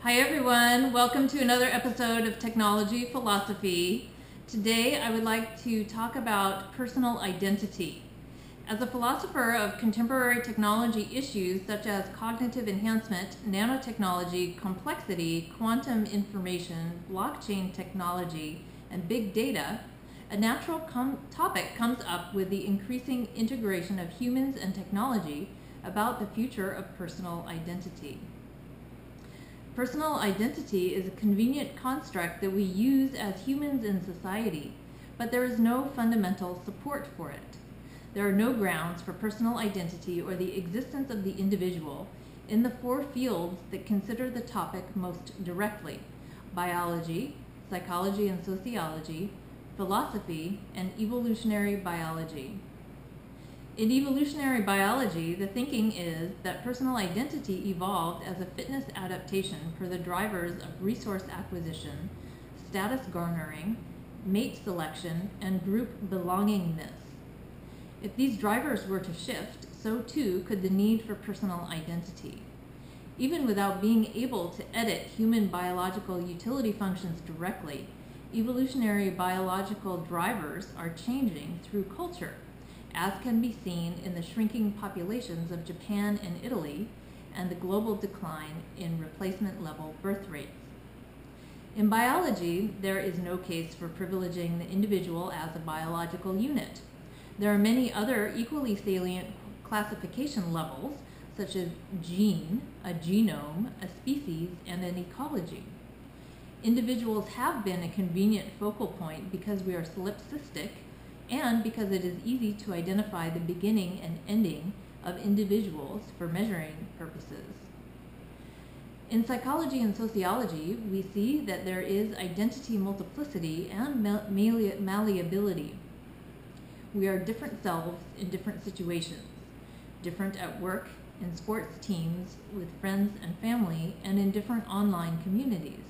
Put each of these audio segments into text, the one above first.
Hi everyone, welcome to another episode of Technology Philosophy. Today I would like to talk about personal identity. As a philosopher of contemporary technology issues such as cognitive enhancement, nanotechnology, complexity, quantum information, blockchain technology, and big data, a natural topic comes up with the increasing integration of humans and technology about the future of personal identity. Personal identity is a convenient construct that we use as humans in society, but there is no fundamental support for it. There are no grounds for personal identity or the existence of the individual in the four fields that consider the topic most directly: biology, psychology and sociology, philosophy, and evolutionary biology. In evolutionary biology, the thinking is that personal identity evolved as a fitness adaptation for the drivers of resource acquisition, status garnering, mate selection, and group belongingness. If these drivers were to shift, so too could the need for personal identity. Even without being able to edit human biological utility functions directly, evolutionary biological drivers are changing through culture, as can be seen in the shrinking populations of Japan and Italy and the global decline in replacement-level birth rates. In biology, there is no case for privileging the individual as a biological unit. There are many other equally salient classification levels, such as gene, a genome, a species, and an ecology. Individuals have been a convenient focal point because we are solipsistic and because it is easy to identify the beginning and ending of individuals for measuring purposes. In psychology and sociology, we see that there is identity multiplicity and malleability. We are different selves in different situations, different at work, in sports teams, with friends and family, and in different online communities.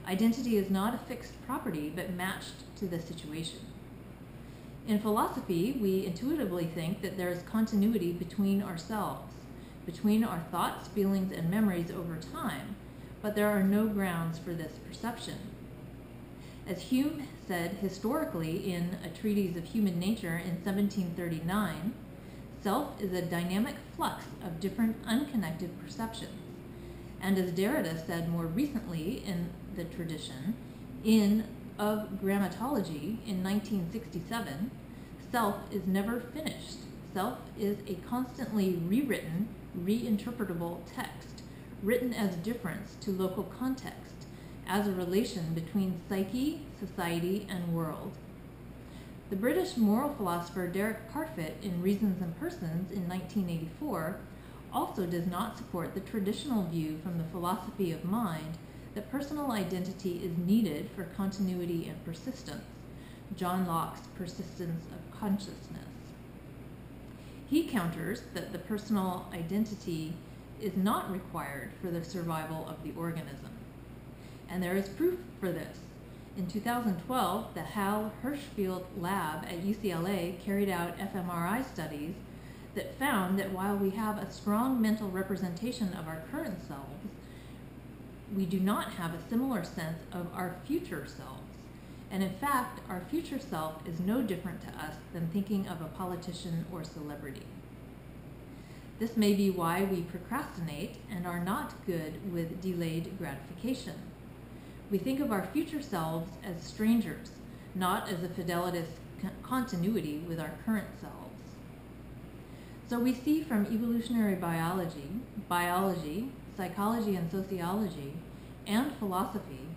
Identity is not a fixed property, but matched to the situation. In philosophy, we intuitively think that there is continuity between ourselves, between our thoughts, feelings, and memories over time, but there are no grounds for this perception. As Hume said historically in a treatise of human nature in 1739, self is a dynamic flux of different unconnected perceptions. And as Derrida said more recently in the tradition, of grammatology in 1967, self is never finished. Self is a constantly rewritten, reinterpretable text, written as difference to local context, as a relation between psyche, society, and world. The British moral philosopher Derek Parfit in Reasons and Persons in 1984 also does not support the traditional view from the philosophy of mind that personal identity is needed for continuity and persistence, John Locke's persistence of consciousness. He counters that the personal identity is not required for the survival of the organism. And there is proof for this. In 2012, the Hal Hirschfield lab at UCLA carried out fMRI studies that found that while we have a strong mental representation of our current selves, we do not have a similar sense of our future selves. And in fact, our future self is no different to us than thinking of a politician or celebrity. This may be why we procrastinate and are not good with delayed gratification. We think of our future selves as strangers, not as a fidelitous continuity with our current selves. So we see from evolutionary biology, psychology and sociology, and philosophy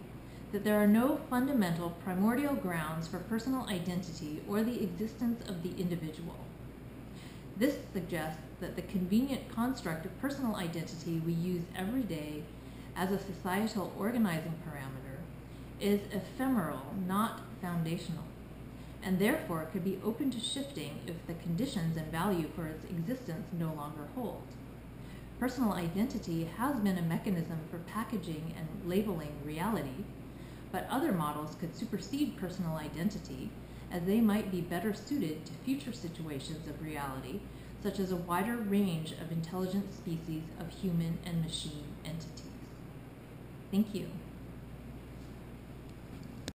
that there are no fundamental primordial grounds for personal identity or the existence of the individual. This suggests that the convenient construct of personal identity we use every day as a societal organizing parameter is ephemeral, not foundational, and therefore could be open to shifting if the conditions and value for its existence no longer hold. Personal identity has been a mechanism for packaging and labeling reality, but other models could supersede personal identity as they might be better suited to future situations of reality, such as a wider range of intelligent species of human and machine entities. Thank you.